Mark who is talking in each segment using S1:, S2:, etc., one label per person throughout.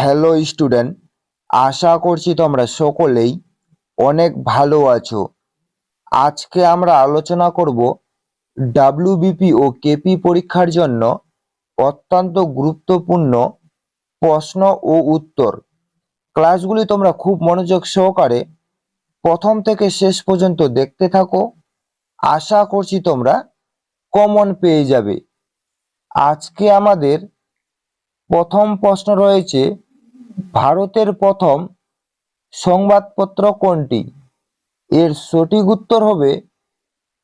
S1: Hello student, আশা করছি তোমরা সকলেই অনেক ভালো আছো। আজকে আমরা আলোচনা করব ডাব্লিউবিপি ও কেপি পরীক্ষার জন্য অত্যন্ত গুরুত্বপূর্ণ প্রশ্ন ও উত্তর। ক্লাসগুলি তোমরা খুব মনোযোগ সহকারে প্রথম থেকে শেষ পর্যন্ত দেখতে থাকো। আশা করছি তোমরা কমন পেয়ে যাবে। আজকে আমাদের প্রথম প্রশ্ন রয়েছে, ভারতের প্রথম সংবাদপত্র কোনটি? এর সঠিক উত্তর হবে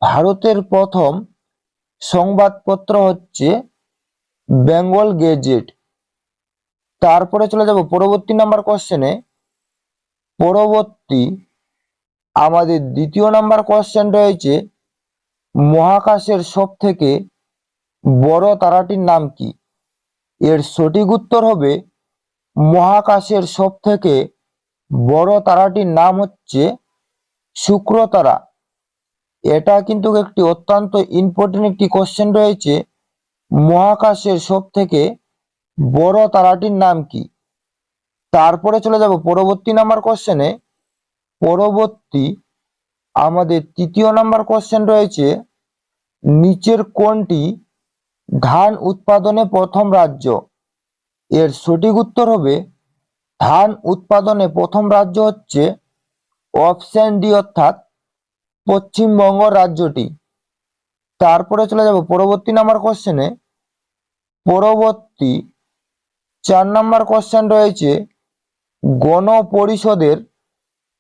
S1: ভারতের প্রথম সংবাদপত্র হচ্ছে বেঙ্গল গেজেট। তারপরে চলে যাব পরবর্তী নাম্বার কোশ্চেনে। পরবর্তী আমাদের দ্বিতীয় নাম্বার কোশ্চেন রয়েছে, মহাকাশের সব থেকে বড় তারাটির নাম কি? এর সঠিক উত্তর হবে মহাকাশের সব থেকে বড় তারাটির নাম হচ্ছে শুক্র তারা। এটা কিন্তু একটি অত্যন্ত ইম্পর্টেন্ট একটি কোশ্চেন রয়েছে, মহাকাশের সব থেকে বড় তারাটির নাম কি? তারপরে চলে যাব পরবর্তী নাম্বার কোশ্চেনে। পরবর্তী আমাদের তৃতীয় নাম্বার কোশ্চেন রয়েছে, নিচের কোনটি ধান উৎপাদনে প্রথম রাজ্য? এর সঠিক উত্তর হবে ধান উৎপাদনে প্রথম রাজ্য হচ্ছে অপশন ডি, অর্থাৎ পশ্চিমবঙ্গ রাজ্যটি। তারপরে চলে যাব পরবর্তী নাম্বার কোশ্চেনে। পরবর্তী 4 নাম্বার কোশ্চেন রয়েছে, গণপরিষদের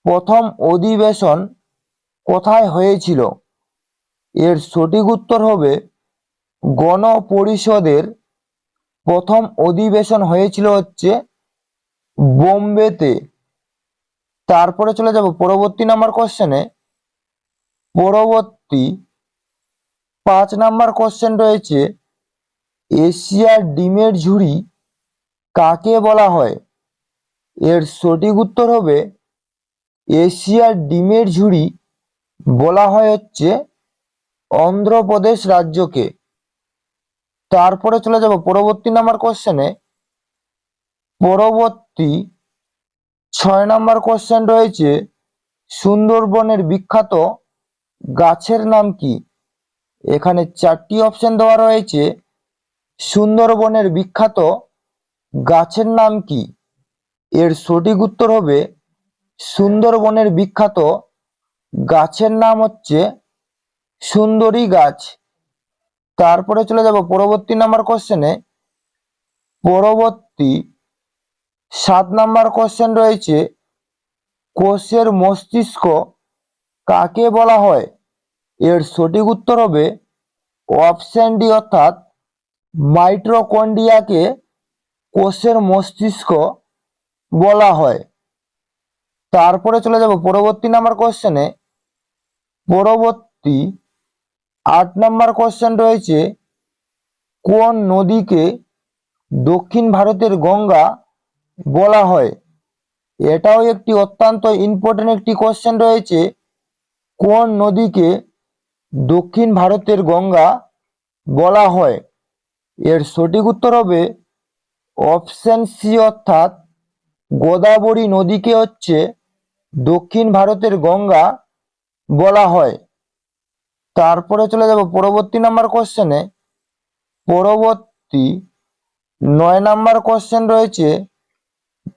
S1: প্রথম অধিবেশন কোথায় হয়েছিল? এর সঠিক উত্তর হবে গণপরিষদের প্রথম অধিবেশন হয়েছিল হচ্ছে বোম্বেতে। তারপরে চলে যাব পরবর্তী নাম্বার কোশ্চেনে। পরবর্তী 5 নাম্বার কোশ্চেন রয়েছে, এশিয়ার ডিমের ঝুড়ি কাকে বলা হয়? এর সঠিক উত্তর হবে এশিয়ার ডিমের ঝুড়ি বলা হয় হচ্ছে অন্ধ্রপ্রদেশ রাজ্যকে। তারপরে চলে যাব পরবর্তী নাম্বার কোশ্চেনে। পরবর্তী 6 নাম্বার কোশ্চেন রয়েছে, সুন্দরবনের বিখ্যাত গাছের নাম কি? এখানে 4টি অপশন দেওয়া রয়েছে, সুন্দরবনের বিখ্যাত গাছের নাম কি? এর সঠিক উত্তর হবে সুন্দরবনের বিখ্যাত গাছের নাম হচ্ছে সুন্দরী গাছ। তারপরে চলে যাব পরবর্তী নাম্বার কোশ্চেনে। পরবর্তী 7 নাম্বার কোশ্চেন রয়েছে, কোষের মস্তিষ্ক কাকে বলা হয়? এর সঠিক উত্তর হবে অপশন ডি, অর্থাৎ মাইটোকন্ড্রিয়াকে কোষের মস্তিষ্ক বলা হয়। তারপরে চলে যাব পরবর্তী নাম্বার কোশ্চেনে। পরবর্তী 8 নাম্বার কোশ্চেন রয়েছে, কোন নদীকে দক্ষিণ ভারতের গঙ্গা বলা হয়? এটাও একটি অত্যন্ত ইম্পর্টেন্ট একটি কোশ্চেন রয়েছে, কোন নদীকে দক্ষিণ ভারতের গঙ্গা বলা হয়? এর সঠিক উত্তর হবে অপশন সি, অর্থাৎ গোদাবরী নদীকে হচ্ছে দক্ষিণ ভারতের গঙ্গা বলা হয়। তারপরে চলে যাব পরবর্তী নাম্বার কোশ্চেনে। পরবর্তী 9 নাম্বার কোশ্চেন রয়েছে,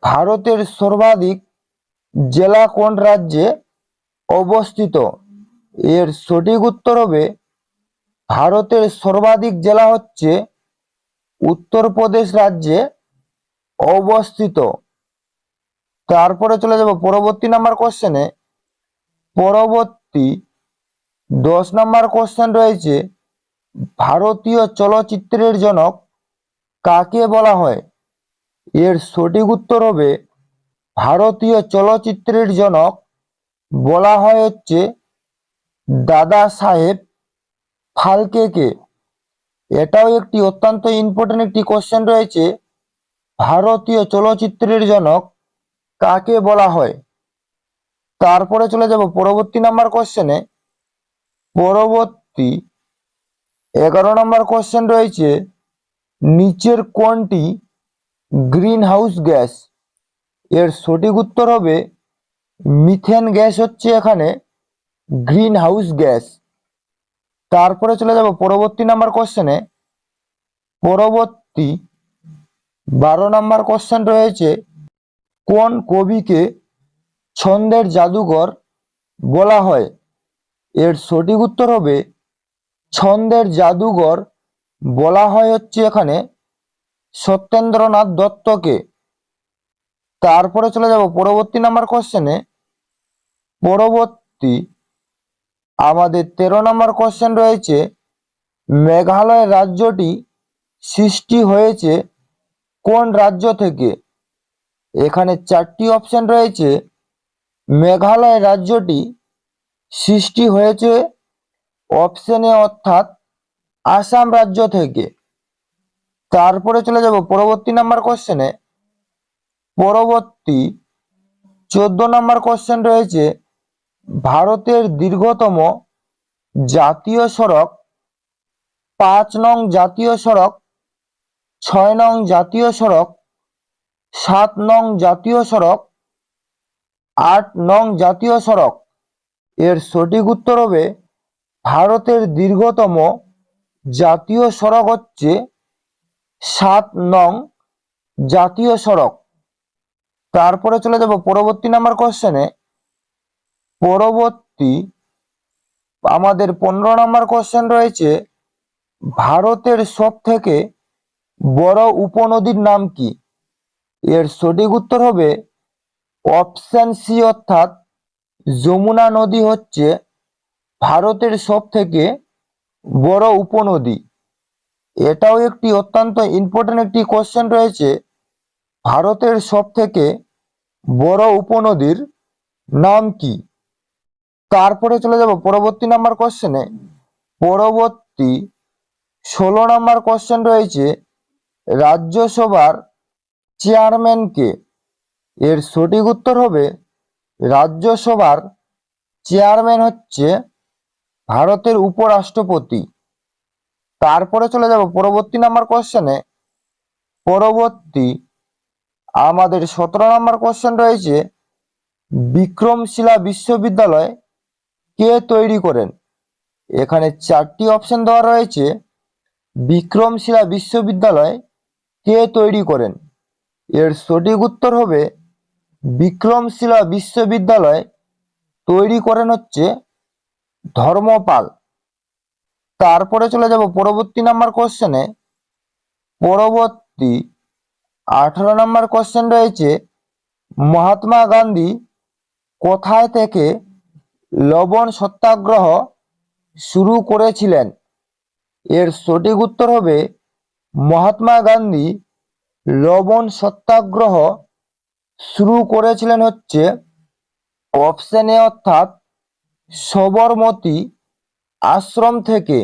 S1: ভারতের সর্বাধিক জেলা কোন রাজ্যে অবস্থিত? এর সঠিক উত্তর হবে ভারতের সর্বাধিক জেলা হচ্ছে উত্তরপ্রদেশ রাজ্যে অবস্থিত। তারপরে চলে যাব পরবর্তী নাম্বার কোশ্চেনে। পরবর্তী 10 নাম্বার কোশ্চেন রয়েছে, ভারতীয় চলচ্চিত্রের জনক কাকে বলা হয়? এর সঠিক উত্তর হবে ভারতীয় চলচ্চিত্রের জনক বলা হয় হচ্ছে দাদা সাহেব ফালকেকে। এটাও একটি অত্যন্ত ইম্পর্টেন্ট একটি কোশ্চেন রয়েছে, ভারতীয় চলচ্চিত্রের জনক কাকে বলা হয়? তারপরে চলে যাব পরবর্তী নাম্বার কোশ্চেনে। পরবর্তী 11 নাম্বার কোশ্চেন রয়েছে, নিচের কোনটি গ্রিন হাউস গ্যাস? এর সঠিক উত্তর হবে মিথেন গ্যাস হচ্ছে এখানে গ্রিন হাউস গ্যাস। তারপরে চলে যাব পরবর্তী নাম্বার কোশ্চেনে। পরবর্তী 12 নম্বর কোশ্চেন রয়েছে, কোন কবিকে ছন্দের জাদুকর বলা হয়? এর সঠিক উত্তর হবে ছন্দের জাদুকর বলা হয় হচ্ছে এখানে সত্যেন্দ্রনাথ দত্তকে। তারপরে চলে যাব পরবর্তী নাম্বার কোশ্চেনে। পরবর্তী আমাদের 13 নম্বর কোশ্চেন রয়েছে, মেঘালয় রাজ্যটি সৃষ্টি হয়েছে কোন রাজ্য থেকে? এখানে 4টি অপশন রয়েছে। মেঘালয় রাজ্যটি সৃষ্টি হয়েছে অপশন এ অর্থাৎ আসাম রাজ্য থেকে। তারপরে চলে যাব পরবর্তী নাম্বার কোশ্চেনে। পরবর্তী 14 নম্বর কোশ্চেন রয়েছে, ভারতের দীর্ঘতম জাতীয় সড়ক 5 নং জাতীয় সড়ক, 6 নং জাতীয় সড়ক, 7 নং জাতীয় সড়ক, 8 নং জাতীয় সড়ক? এর সঠিক উত্তর হবে ভারতের দীর্ঘতম জাতীয় সড়ক হচ্ছে 7 নং জাতীয় সড়ক। তারপরে চলে যাব পরবর্তী নাম্বার কোশ্চেনে। পরবর্তী আমাদের 15 নম্বর কোশ্চেন রয়েছে, ভারতের সব থেকে বড় উপনদীর নাম কি? এর সঠিক উত্তর হবে অপশন সি অর্থাৎ যমুনা নদী হচ্ছে ভারতের সব থেকে বড় উপনদী। এটাও একটি অত্যন্ত ইম্পর্টেন্ট একটি কোশ্চেন রয়েছে, ভারতের সব থেকে বড় উপনদীর নাম কি? তারপরে চলে যাব পরবর্তী নাম্বার কোশ্চেনে। পরবর্তী 16 নম্বর কোশ্চেন রয়েছে, রাজ্যসভার চেয়ারম্যান কে? এর সঠিক উত্তর হবে রাজ্যসভার চেয়ারম্যান হচ্ছে ভারতের উপরাষ্ট্রপতি। তারপরে চলে যাব পরবর্তী নাম্বার কোশ্চেনে। পরবর্তী আমাদের 17 নম্বর কোশ্চেন রয়েছে, বিক্রমশিলা বিশ্ববিদ্যালয় কে তৈরি করেন? এখানে 4টি অপশন দেওয়া রয়েছে। বিক্রমশিলা বিশ্ববিদ্যালয় কে তৈরি করেন? এর সঠিক উত্তর হবে বিক্রমশিলা বিশ্ববিদ্যালয় তৈরি করেন হচ্ছে ধর্মপাল। তারপরে চলে যাব পরবর্তী নাম্বার কোশ্চেনে। পরবর্তী 18 নম্বর কোশ্চেন রয়েছে, মহাত্মা গান্ধী কোথায় থেকে লবণ সত্যাগ্রহ শুরু করেছিলেন? এর সঠিক উত্তর হবে মহাত্মা গান্ধী লবণ সত্যাগ্রহ শুরু করেছিলেন হচ্ছে অপশন এ অর্থাৎ সবরমতী আশ্রম থেকে।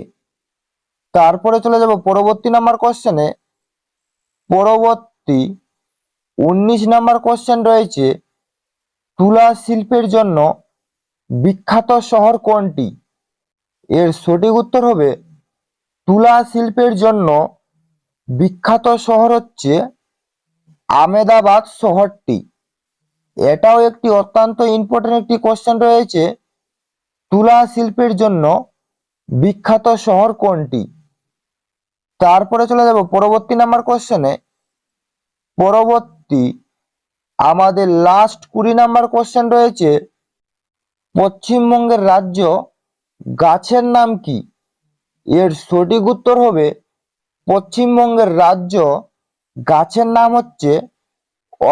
S1: তারপরে চলে যাব পরবর্তী নাম্বার কোশ্চেনে। পরবর্তী 19 নম্বর কোশ্চেন রয়েছে, তুলা শিল্পের জন্য বিখ্যাত শহর কোনটি? এর সঠিক উত্তর হবে তুলা শিল্পের জন্য বিখ্যাত শহর হচ্ছে আমেদাবাদ শহরটি। এটাও একটি অত্যন্ত ইম্পর্টেন্ট একটি কোশ্চেন রয়েছে, তুলা শিল্পের জন্য বিখ্যাত শহর কোনটি? তারপরে চলে যাব পরবর্তী নাম্বার কোশ্চেনে। পরবর্তী আমাদের লাস্ট 20 নাম্বার কোশ্চেন রয়েছে, পশ্চিমবঙ্গের রাজ্য গাছের নাম কি? এর সঠিক উত্তর হবে পশ্চিমবঙ্গের রাজ্য গাছের নাম হচ্ছে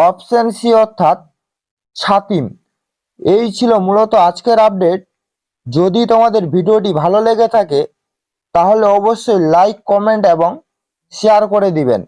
S1: অপশন সি অর্থাৎ ছাতিম। এই ছিল মূলত আজকের আপডেট। যদি তোমাদের ভিডিওটি ভালো লেগে থাকে তাহলে অবশ্যই লাইক, কমেন্ট এবং শেয়ার করে দিবেন।